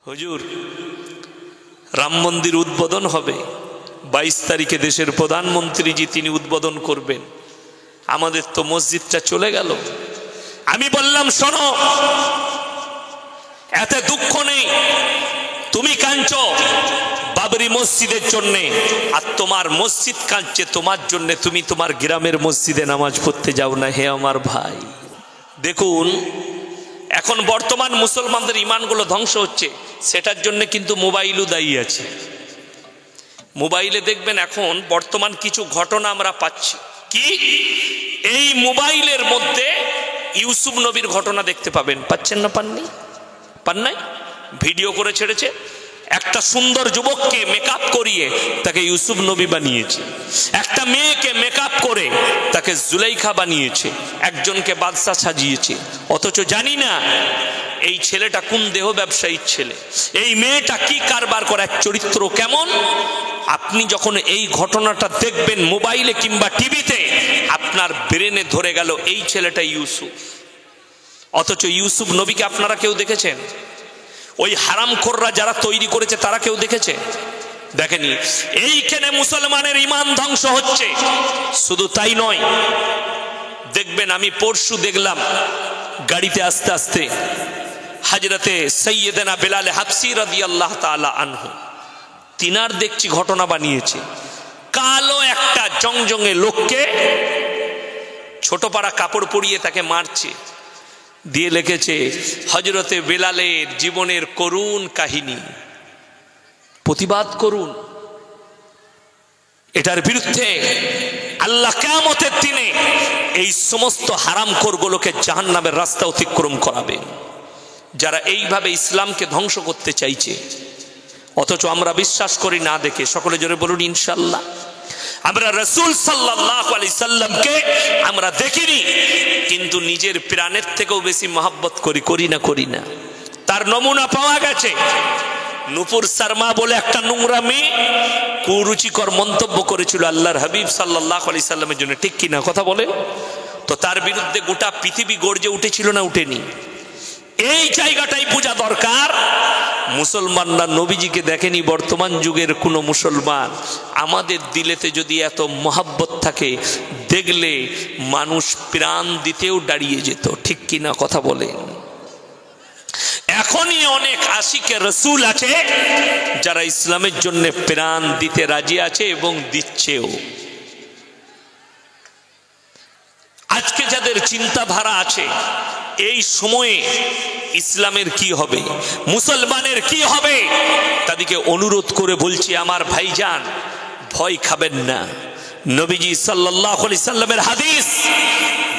হুজুর রাম মন্দির উদ্বোধন হবে 22 তারিখে, দেশের প্রধানমন্ত্রীজি তিনি উদ্বোধন করবেন, আমাদের তো মসজিদটা চলে গেল। আমি বললাম শোনো, এত দুঃখ নেই, তুমি কাঁদছো বাবরি মসজিদের জন্য, আর তোমার মসজিদ কাঁদছে তোমার জন্য, তুমি তোমার গ্রামের মসজিদে নামাজ পড়তে যাও না। হে আমার ভাই, দেখুন এখন বর্তমান মুসলমানদের ইমানগুলো ধ্বংস হচ্ছে, সেটার জন্য কিন্তু মোবাইলও দায়ী আছে। মোবাইলে দেখবেন এখন বর্তমান কিছু ঘটনা আমরা পাচ্ছি, কি এই মোবাইলের মধ্যে ইউসুফ নবীর ঘটনা দেখতে পাবেন। পাচ্ছেন না? পাননি? পান নাই? ভিডিও করে ছেড়েছে, একটা সুন্দর যুবককে মেকআপ করিয়ে তাকে ইউসুফ নবী বানিয়েছে, একটা মেয়েকে মেকআপ করে তাকে জুলাইখা বানিয়েছে, একজনকে বাদশা সাজিয়েছে। অথচ জানি না এই ছেলেটা কোন দেহ ব্যবসায়ীর ছেলে, এই মেয়েটা কি কারবার করে, এক চরিত্র কেমন। আপনি যখন এই ঘটনাটা দেখবেন মোবাইলে কিংবা টিভিতে, আপনার ব্রেনে ধরে গেল এই ছেলেটা ইউসুফ। অথচ ইউসুফ নবীকে আপনারা কেউ দেখেছেন? ওই হারামখোররা যারা তৈরি করেছে তারা কেউ দেখেছে? দেখেনি। এইখানে মুসলমানের ইমান ধ্বংস হচ্ছে। শুধু তাই নয়, দেখবেন আমি পরশু দেখলাম গাড়িতে আস্তে আস্তে হযরতে সাইয়েদনা বেলাল হাবশী রাদিয়াল্লাহু তাআলা আনহু, তিনার দেখছি ঘটনা বানিয়েছে, কালো একটা জংজঙে লোককে ছোট পাড়া কাপড় পরিয়ে তাকে মারছে, দিয়ে লিখেছে হযরতে বেলালের জীবনের করুণ কাহিনী, প্রতিবাদ করুন। এটার বিরুদ্ধে আল্লাহ কিয়ামতের দিনে এই সমস্ত হারামখোরগুলোকে জাহান্নামের রাস্তা অতিক্রম করাবেন, যারা এইভাবে ইসলামকে ধ্বংস করতে চাইছে। অথচ আমরা বিশ্বাস করি না দেখে। সকলে জোরে বলুন ইনশাআল্লাহ। আমরা রাসূল সাল্লাল্লাহু আলাইহি সাল্লামকে আমরা দেখিনি, কিন্তু নিজের প্রাণের থেকেও বেশি মহব্বত করি না। তার নমুনা পাওয়া গেছে। নূপুর শর্মা বলে একটা নোংরা মেয়ে কুরুচিকর মন্তব্য করেছিল আল্লাহর হাবিব সাল্লাল্লাহু আলাইহি সাল্লামের জন্য, ঠিক কিনা কথা বলেন তো? তার বিরুদ্ধে গোটা পৃথিবী গর্জে উঠেছিল না উঠেনি? এই জায়গাটাই বোঝা দরকার। মুসলমানরা নবীজিকে দেখেনি, বর্তমান যুগের কোনো মুসলমান। আমাদের দিলেতে যদি এত মহব্বত থাকে, দেখলে মানুষ প্রাণ দিতেও দাঁড়িয়ে যেত, ঠিক কিনা কথা বলেন? এখনই অনেক আশিকে রসুল আছে যারা ইসলামের জন্য প্রাণ দিতে রাজি আছে এবং দিচ্ছেও। আজকে যাদের চিন্তাধারা আছে এই সময়ে ইসলামের কি হবে, মুসলমানের কি হবে, তাদেরকে অনুরোধ করে বলছি, আমার ভাইজান ভয় খাবেন না। নবীজি সাল্লাল্লাহু আলাইহি সাল্লামের হাদিস,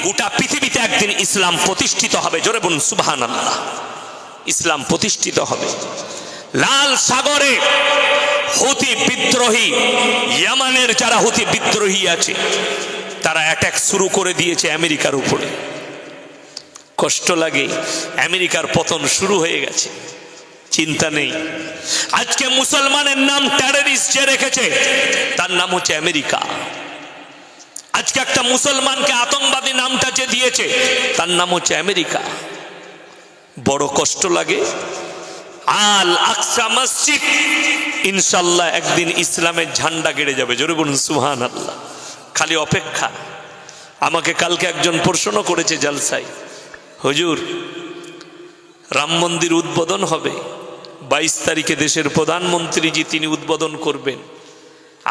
গোটা পৃথিবীতে একদিন ইসলাম প্রতিষ্ঠিত হবে। জোরে বলুন সুবহানাল্লাহ। ইসলাম প্রতিষ্ঠিত হবে। লাল সাগরে হুতি বিদ্রোহী, ইয়ামানের যারা হুতি বিদ্রোহী আছে, তারা অ্যাটাক শুরু করে দিয়েছে আমেরিকার উপরে। কষ্ট লাগে, আমেরিকার পতন শুরু হয়ে গেছে, চিন্তা নেই। আজকে মুসলমানের নাম টেররিস্ট যে রেখেছে তার নাম হচ্ছে আমেরিকা। আজকে একটা মুসলমানকে আতঙ্কবাদী নামটা যে দিয়েছে তার নাম হচ্ছে আমেরিকা। বড় কষ্ট লাগে। আল আকসা মসজিদ ইনশাআল্লাহ একদিন ইসলামের ঝান্ডা গেড়ে যাবে। জোরে বলুন সুবহানাল্লাহ। খালি অপেক্ষা। আমাকে কালকে একজন প্রশ্ন করেছে জালসায়, হুজুর রাম মন্দির উদ্বোধন হবে 22 তারিখে, দেশের প্রধানমন্ত্রীজি তিনি উদ্বোধন করবেন,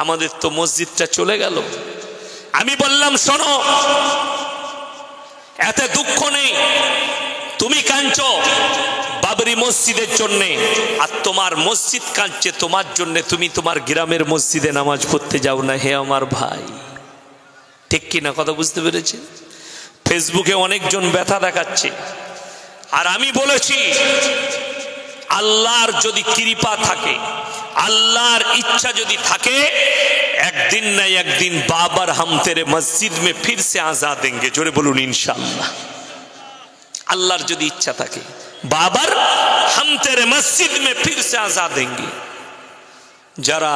আমাদের তো মসজিদটা চলে গেল। আমি বললাম শোনো, এত দুঃখ নেই, তুমি কাঁদছো বাবরি মসজিদের জন্য, আর তোমার মসজিদ কাঁদছে তোমার জন্য, তুমি তোমার গ্রামের মসজিদে নামাজ পড়তে যাও না। হে আমার ভাই, ঠিক কিনা কথা বুঝতে পেরেছেন? ফেসবুকে অনেকজন ব্যথা দেখাচ্ছে, আর আমি বলেছি আল্লাহর যদি কৃপা থাকে, আল্লাহর ইচ্ছা যদি থাকে, একদিন না একদিন বাবার হাম তেরে মসজিদ মে ফির সে আজাদ দেंगे। জোরে বলুন ইনশাআল্লাহ। আল্লাহর যদি ইচ্ছা থাকে, বাবার হাম তেরে মসজিদ মে ফির সে আজাদ দেंगे। যারা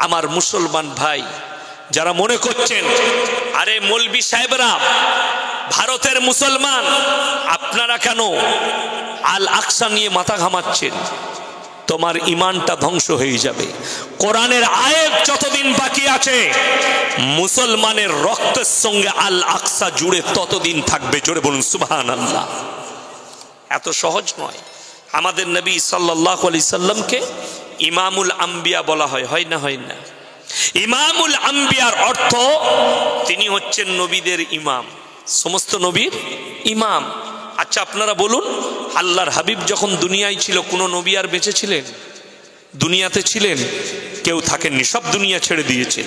আমার মুসলমান ভাই, যারা মনে করছেন আরে মৌলবি সাহেবরা ভারতের মুসলমান আপনারা কেন আল আকসা নিয়ে মাথা ঘামাচ্ছেন? তোমার ইমানটা ধ্বংস হয়ে যাবে। কোরআনের আয়াত যতদিন বাকি আছে মুসলমানের রক্তের সঙ্গে আল আকসা জুড়ে ততদিন থাকবে। জোরে বলুন সুবহানাল্লাহ। এত সহজ নয়। আমাদের নবী সাল্লাল্লাহু আলাইহি সাল্লামকে ইমামুল আম্বিয়া বলা হয়, হয় না? হয় না? ইমামুল আম্বিয়ার অর্থ তিনি হচ্ছেন নবীদের ইমাম, সমস্ত নবীর ইমাম। আচ্ছা আপনারা বলুন, আল্লাহর হাবিব যখন দুনিয়ায় ছিল কোন নবী আর বেঁচে ছিলেন? দুনিয়াতে ছিলেন? কেউ থাকেননি, সব দুনিয়া ছেড়ে দিয়েছেন।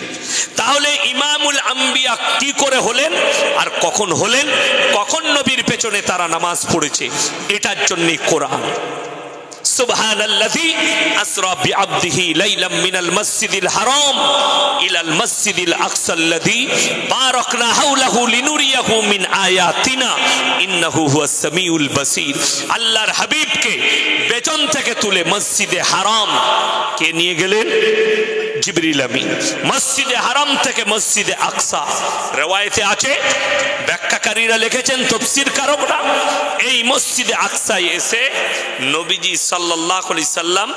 তাহলে ইমামুল আম্বিয়া কি করে হলেন আর কখন হলেন? কখন নবীর পেছনে তারা নামাজ পড়েছে? এটার জন্যই কোরআন। সুবহানাল্লাযী আসরা বিআবদিহি লাইলাম মিনাল মাসজিদিল হারাম ইলাল মাসজিদিল আকসাল্লাযী বারাকনা হাওলাহু লিনুরিয়াহু মিন আয়াতিনা ইন্নাহু হুয়াস সামিউল বাসীর। আল্লাহর হাবিবকে পেছন থেকে তুলে মসজিদে হারাম কে নিয়ে গেলেন? জিবরিল আমিন। মসজিদে হারাম থেকে মসজিদে আকসা, রওয়ায়েতে আছে, ব্যাখ্যাকারীরা লিখেছেন, তাফসীরকারকরা, এই মসজিদে আকসায় এসে নবীজি সাল্লাল্লাহু আলাইহি সাল্লাম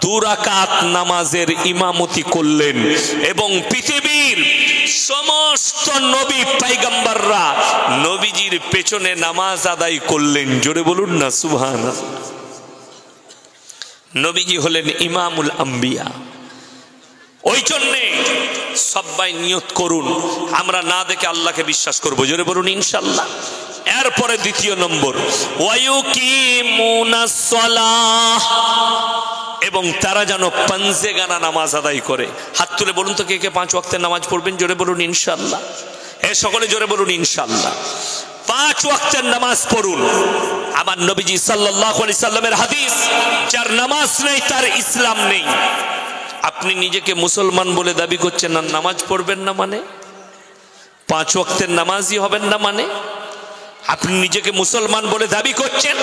2 রাকাত নামাজের ইমামতি করলেন এবং পৃথিবীর সমস্ত নবী পয়গম্বররা নবীজির পেছনে নামাজ আদায় করলেন। জোরে বলুন না সুবহানাল্লাহ। নবীজি হলেন ইমামুল আম্বিয়া। ওই জন্যে সবাই নিয়ত করুন, আমরা না দেখে আল্লাহকে বিশ্বাস করবো। জোরে বলুন ইনশাআল্লাহ। এরপরে দ্বিতীয় নম্বর, ওয়ায়ুকিমুনাস সালাহ, এবং তারা যেন পাঞ্জেগানা নামাজ আদায় করে। হাত তুলে বলুন তো কে কে 5 ওয়াক্তের নামাজ পড়বেন? জোরে বলুন ইনশাআল্লাহ। সকলে জোরে বলুন ইনশাআল্লাহ। 5 ওয়াক্তের নামাজ পড়ুন। আমার নবীজি সাল্লাল্লাহু আলাইহি সাল্লামের হাদিস, যার নামাজ নেই তার ইসলাম নেই। আপনি নিজেকে মুসলমান বলে দাবি করছেন আর নামাজ পড়বেন না মানে? 5 ওয়াক্তের নামাজই হবেন না মানে? আপনি নিজেকে মুসলমান বলে দাবি করছেন।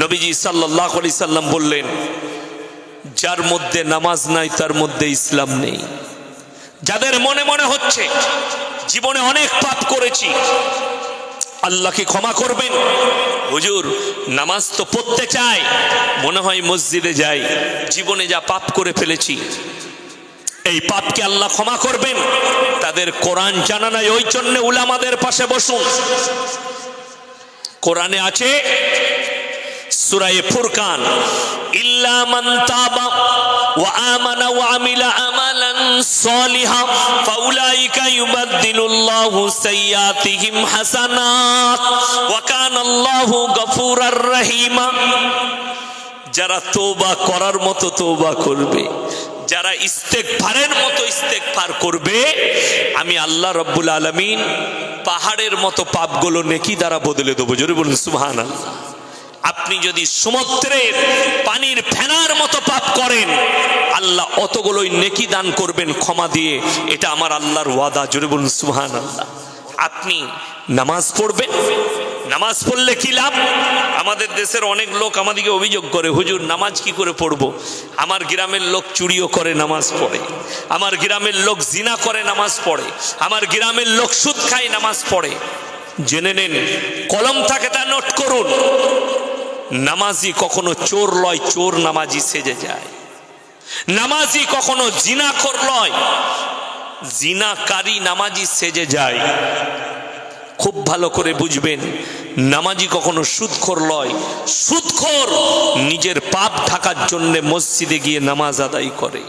নবীজি সাল্লাল্লাহু আলাইহি সাল্লাম বললেন, যার মধ্যে নামাজ নাই তার মধ্যে ইসলাম নেই। যাদের মনে মনে হচ্ছে জীবনে অনেক পাপ করেছি, আল্লাহকে ক্ষমা করবেন, হুজুর নামাজ তো পড়তে চাই, মনে হয় মসজিদে যাই, জীবনে যা পাপ করে ফেলেছি এই পাপকে আল্লাহ ক্ষমা করবেন, তাদের কোরআন জানা নাই। ওই জন্য উলামাদের পাশে বসুন। কোরআনে আছে সূরা ফুরকান, ইল্লা মান তাবা ওয়া আমানা ওয়া আমিলা আমালান সালিহা ফাউলাইকা ইউবাদদিলুল্লাহু সাইয়্যাতিহিম হাসানাত ওয়া কানাল্লাহু গফুরার রহিমা। যারা তওবা করার মতো তওবা করবে, যারা ইস্তেগফারের মতো ইস্তেগফার করবে, আমি আল্লাহ রাব্বুল আলামিন পাহাড়ের মতো পাপগুলো নেকি দ্বারা বদলে দেবো। জোরে বলুন সুবহানাল্লাহ। আপনি যদি সমুদ্রের পানির ফেনার মতো পাপ করেন, আল্লাহ অতগুলোই নেকি দান করবেন ক্ষমা দিয়ে। এটা আমার আল্লাহর ওয়াদা। জোরে বলুন সুবহানাল্লাহ। আপনি নামাজ পড়বেন, নামাজ পড়লে কি লাভ? আমাদের দেশের অনেক লোক আমাদেরকে অভিযোগ করে, হুজুর নামাজ কি করে পড়বো? আমার গ্রামের লোক চুরিও করে নামাজ পড়ে, আমার গ্রামের লোক জিনা করে নামাজ পড়ে, আমার গ্রামের লোক সুদ খায় নামাজ পড়ে। জেনে নেন, কলম থাকে তা নোট করুন, নামাজি কখনো চোর লয়, চোর নামাজি সেজে যায়। নামাজি কখনো জিনাখোর লয়, জিনাকারী নামাজি সেজে যায়। খুব ভালো করে বুঝবেন, নামাজি কখনো সুদখোর লয়, সুদখোর নিজের পাপ ঢাকার জন্য মসজিদে গিয়ে নামাজ আদায় করে।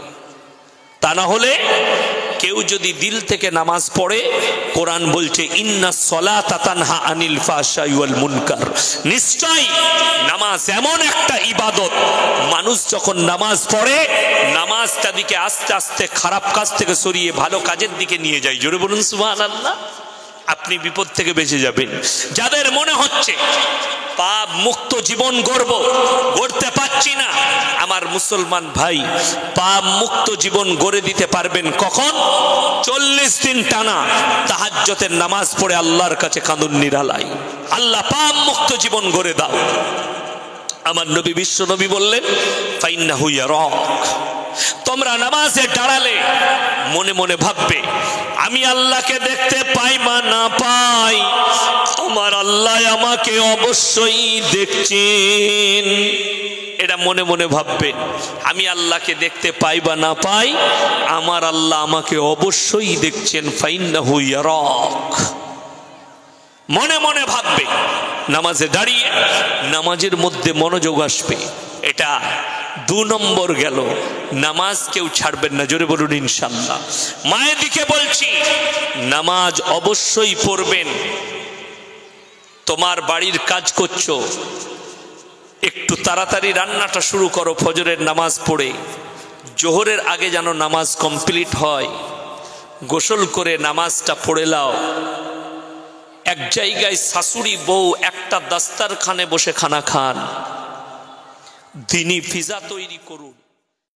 তা না হলে কেউ যদি দিল থেকে নামাজ পড়ে, কোরআন বলছে ইন্নাস সালাতা তানহা আনিল ফাহশাই ওয়াল মুনকার। নিশ্চয়ই নামাজ এমন একটা ইবাদত, মানুষ যখন নামাজ পড়ে নামাজটা দিকে আস্তে আস্তে খারাপ কাজ থেকে সরিয়ে ভালো কাজের দিকে নিয়ে যায়। জোরে বলুন সুবহানাল্লাহ। আপনি বিপদ থেকে বেঁচে যাবেন। যাদের মনে হচ্ছে পাপ মুক্ত জীবন গড়তে পারছি না, আমার মুসলমান ভাই, পাপ মুক্ত জীবন গড়ে দিতে পারবেন কখন? 40 দিন টানা তাহাজ্জুদের নামাজ পড়ে আল্লাহর কাছে কাঁদুন নিরালাই, আল্লাহ পাপ মুক্ত জীবন গড়ে দাও। আমার নবী বিশ্ব নবী বললেন, ফাইন্নাহু ইয়ারাক। তোমরা নামাজে দাঁড়ালে মনে মনে ভাববে আমি আল্লাহকে দেখতে পাই বা না পাই, আমার আল্লাহ আমাকে অবশ্যই দেখছেন। এটা মনে মনে ভাববেন। আমি আল্লাহকে দেখতে পাই বা না পাই, আমার আল্লাহ আমাকে অবশ্যই দেখছেন। ফাইন্নাহু ইয়ারাক। মনে মনে ভাববে। নামাজে দাঁড়িয়ে নামাজের মধ্যে মনোযোগ আসবে। এটা 2 নম্বর গেল। নামাজ কেউ ছাড়বেন না, জোরে বলুন ইনশাআল্লাহ। মায়ের দিকে বলছি, নামাজ অবশ্যই পড়বেন। তোমার বাড়ির কাজ করছো, একটু তাড়াতাড়ি রান্নাটা শুরু করো ফজরের নামাজ পড়ে। জোহরের আগে যেন নামাজ কমপ্লিট হয়। গোসল করে নামাজটা পড়ে নাও। এক জায়গায় শাশুড়ি বউ একটা দাস্তারখানে বসে খানা খান। দিনই পিজা তৈরি করুন।